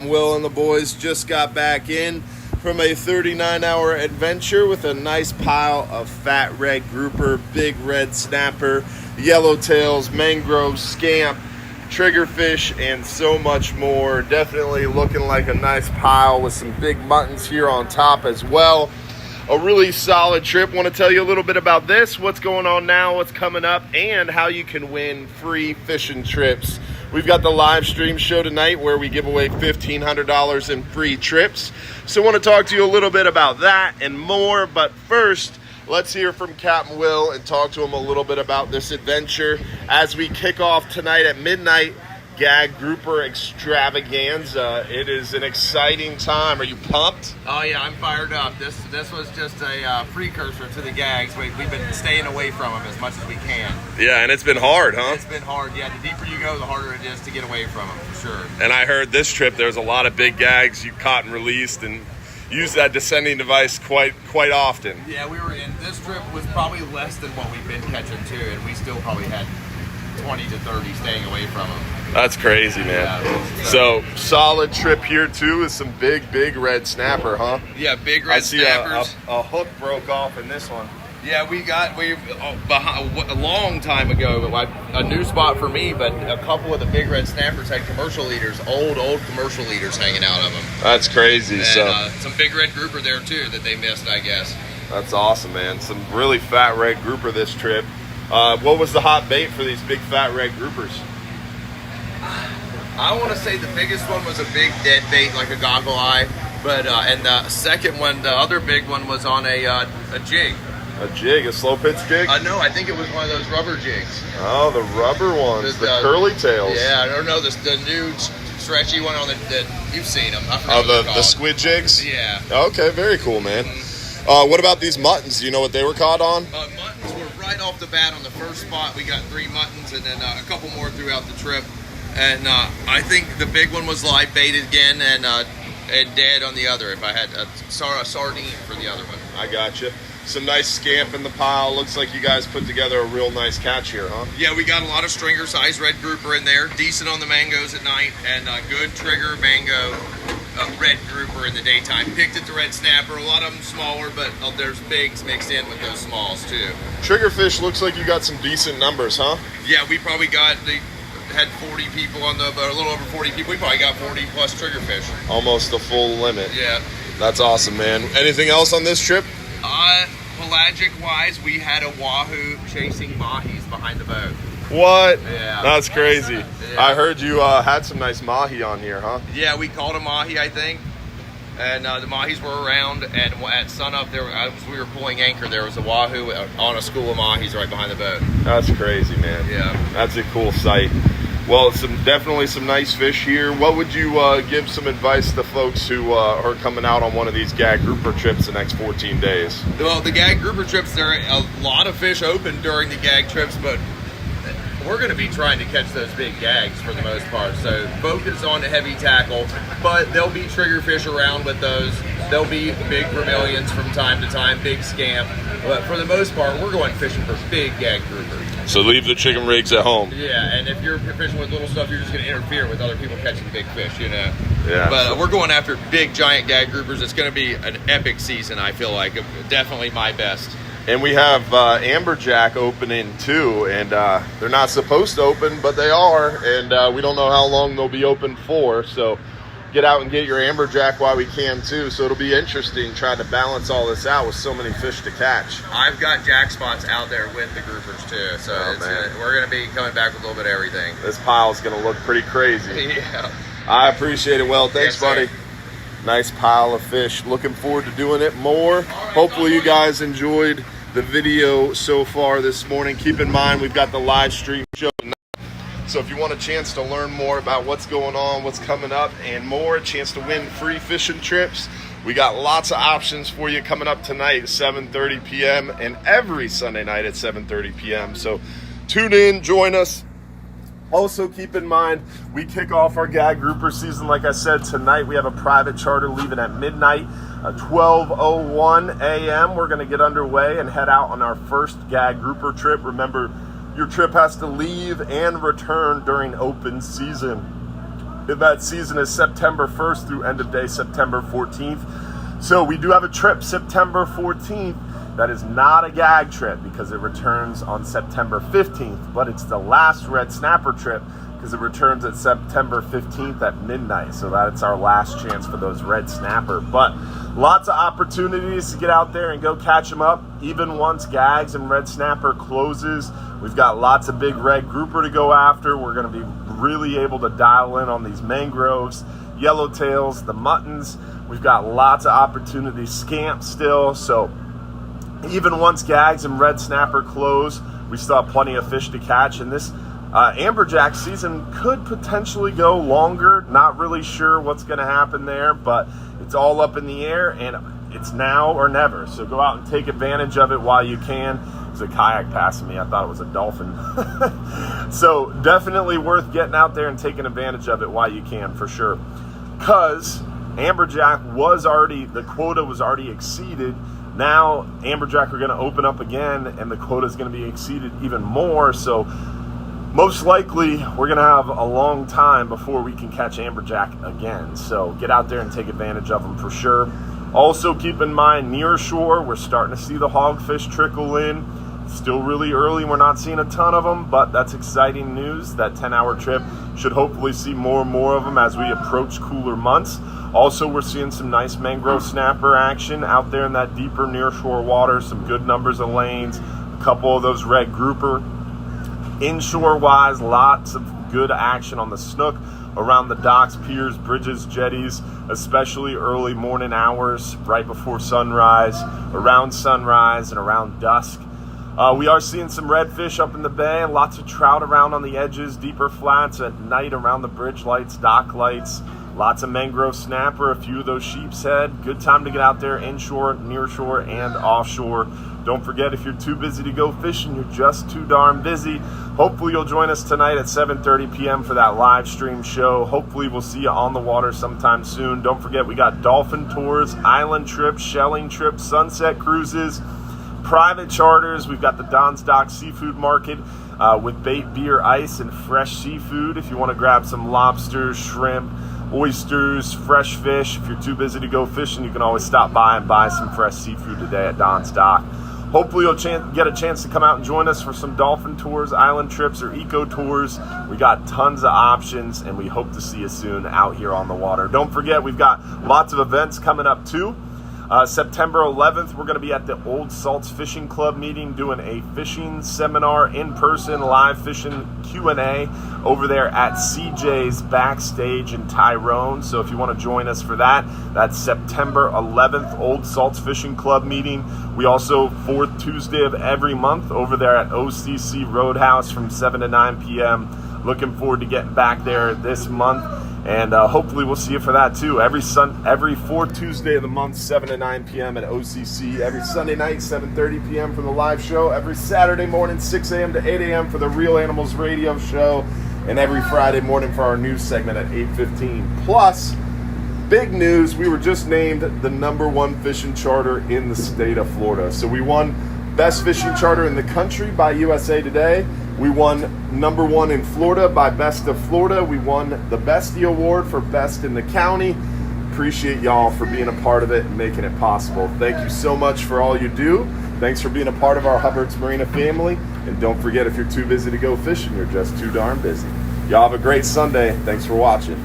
Will and the boys just got back in from a 39-hour adventure with a nice pile of fat red grouper, big red snapper, yellowtails, mangrove, scamp, triggerfish, and so much more. Definitely looking like a nice pile with some big muttons here on top as well. A really solid trip. Want to tell you a little bit about this, what's going on now, what's coming up, and how you can win free fishing trips. We've got the live stream show tonight where we give away $1,500 in free trips. So I want to talk to you a little bit about that and more. But first, let's hear from Captain Will and talk to him a little bit about this adventure as we kick off tonight at midnight. Gag Grouper Extravaganza. It is an exciting time. Are you pumped? Oh yeah, I'm fired up. This was just a precursor to the gags. We've been staying away from them as much as we can. Yeah, and it's been hard, huh? It's been hard. Yeah, the deeper you go, the harder it is to get away from them, for sure. And I heard this trip there's a lot of big gags you caught and released and used that descending device quite often. Yeah, we were in. This trip was probably less than what we've been catching too, and we still probably had 20 to 30 staying away from them. That's crazy, man. Yeah, so solid trip here too with some big red snapper, huh? Yeah, big red snappers. A hook broke off in this one. Yeah, we a long time ago, a new spot for me, but a couple of the big red snappers had commercial leaders, old commercial leaders hanging out of them. That's crazy. And some big red grouper there too that they missed, I guess. That's awesome, man. Some really fat red grouper this trip. What was the hot bait for these big fat red groupers? I want to say the biggest one was a big dead bait, like a goggle eye, but and the second one, the other big one, was on a jig. A jig, a slow pitch jig? No, I think it was one of those rubber jigs. Oh, the rubber ones, the curly tails. Yeah, I don't know, the new stretchy one on the you've seen them. The squid jigs? Yeah. Okay, very cool, man. What about these muttons? Do you know what they were caught on? Muttons were right off the bat on the first spot. We got 3 muttons and then a couple more throughout the trip. And I think the big one was live baited again and dead on the other. If I had a sardine for the other one. I gotcha. Some nice scamp in the pile. Looks like you guys put together a real nice catch here, huh? Yeah, we got a lot of stringer size red grouper in there. Decent on the mangoes at night, and good trigger mango red grouper in the daytime. Picked at the red snapper. A lot of them smaller, but there's bigs mixed in with those smalls too. Triggerfish looks like you got some decent numbers, huh? Yeah, we probably had 40 people on a little over 40 people. We probably got 40 plus triggerfish. Almost the full limit. Yeah. That's awesome, man. Anything else on this trip? Pelagic wise, we had a wahoo chasing mahis behind the boat. What? Yeah. That's crazy. Yeah. I heard you had some nice mahi on here, huh? Yeah, we caught a mahi, I think. And the mahis were around, and at sunup, as we were pulling anchor, there was a wahoo on a school of mahis right behind the boat. That's crazy, man. Yeah. That's a cool sight. Well, definitely some nice fish here. What would you give some advice to folks who are coming out on one of these gag grouper trips the next 14 days? Well, the gag grouper trips, there are a lot of fish open during the gag trips, but we're going to be trying to catch those big gags for the most part. So focus on the heavy tackle, but there'll be triggerfish around with those. There'll be big vermilions from time to time, big scamp. But for the most part, we're going fishing for big gag grouper. So leave the chicken rigs at home. Yeah, and if you're fishing with little stuff, you're just going to interfere with other people catching big fish, you know. Yeah. But we're going after big, giant gag groupers. It's going to be an epic season, I feel like. Definitely my best. And we have amberjack opening too, and they're not supposed to open, but they are, and we don't know how long they'll be open for, so get out and get your amberjack while we can too. So it'll be interesting trying to balance all this out with so many fish to catch. I've got jack spots out there with the groupers too, so we're going to be coming back with a little bit of everything. This pile's going to look pretty crazy. Yeah. I appreciate it. Well, thanks, yes, buddy. Sir. Nice pile of fish. Looking forward to doing it more. Hopefully you guys enjoyed the video so far this morning. Keep in mind, we've got the live stream show tonight. So if you want a chance to learn more about what's going on, what's coming up, and more, a chance to win free fishing trips, we got lots of options for you coming up tonight at 7:30 p.m. and every Sunday night at 7:30 p.m. So tune in, join us. Also, keep in mind, we kick off our gag grouper season, like I said, tonight. We have a private charter leaving at midnight, 12:01 a.m. We're going to get underway and head out on our first gag grouper trip. Remember, your trip has to leave and return during open season. That season is September 1st through end of day September 14th. So we do have a trip September 14th. That is not a gag trip because it returns on September 15th, but it's the last red snapper trip because it returns at September 15th at midnight. So that's our last chance for those red snapper. But lots of opportunities to get out there and go catch them up. Even once gags and red snapper closes, we've got lots of big red grouper to go after. We're going to be really able to dial in on these mangroves, yellowtails, the muttons. We've got lots of opportunities, scamp still. So even once gags and red snapper close, we still have plenty of fish to catch. And this amberjack season could potentially go longer. Not really sure what's going to happen there, but it's all up in the air, and it's now or never. So go out and take advantage of it while you can. There's a kayak passing me. I thought it was a dolphin. So definitely worth getting out there and taking advantage of it while you can, for sure. Because amberjack the quota was already exceeded. Now amberjack are going to open up again, and the quota is going to be exceeded even more. So most likely we're going to have a long time before we can catch amberjack again. So get out there and take advantage of them for sure. Also keep in mind, near shore, we're starting to see the hogfish trickle in. It's still really early. We're not seeing a ton of them, but that's exciting news. That 10-hour trip should hopefully see more and more of them as we approach cooler months. Also, we're seeing some nice mangrove snapper action out there in that deeper near shore water. Some good numbers of lanes, a couple of those red grouper. Inshore-wise, lots of good action on the snook around the docks, piers, bridges, jetties, especially early morning hours, right before sunrise, and around dusk. We are seeing some redfish up in the bay, and lots of trout around on the edges, deeper flats at night around the bridge lights, dock lights. Lots of mangrove snapper, a few of those sheep's head. Good time to get out there inshore, near shore, and offshore. Don't forget, if you're too busy to go fishing, you're just too darn busy. Hopefully you'll join us tonight at 7:30 p.m. for that live stream show. Hopefully we'll see you on the water sometime soon. Don't forget, we got dolphin tours, island trips, shelling trips, sunset cruises, private charters. We've got the Don's Dock Seafood Market with bait, beer, ice, and fresh seafood. If you want to grab some lobsters, shrimp, oysters, fresh fish. If you're too busy to go fishing, you can always stop by and buy some fresh seafood today at Don's Dock. Hopefully you'll get a chance to come out and join us for some dolphin tours, island trips, or eco tours. We got tons of options, and we hope to see you soon out here on the water. Don't forget, we've got lots of events coming up too. September 11th, we're going to be at the Old Salts Fishing Club meeting doing a fishing seminar, in-person live fishing Q&A over there at CJ's Backstage in Tyrone. So if you want to join us for that, that's September 11th, Old Salts Fishing Club meeting. We also, fourth Tuesday of every month, over there at OCC Roadhouse from 7 to 9 p.m. Looking forward to getting back there this month. And hopefully we'll see you for that too. Every fourth Tuesday of the month, 7 to 9 p.m. at OCC. Every Sunday night, 7:30 p.m. for the live show. Every Saturday morning, 6 a.m. to 8 a.m. for the Real Animals radio show. And every Friday morning for our news segment at 8:15. Plus, big news, we were just named the #1 fishing charter in the state of Florida. So we won Best Fishing Charter in the Country by USA Today. We won #1 in Florida by Best of Florida. We won the Bestie Award for Best in the County. Appreciate y'all for being a part of it and making it possible. Thank you so much for all you do. Thanks for being a part of our Hubbard's Marina family. And don't forget, if you're too busy to go fishing, you're just too darn busy. Y'all have a great Sunday. Thanks for watching.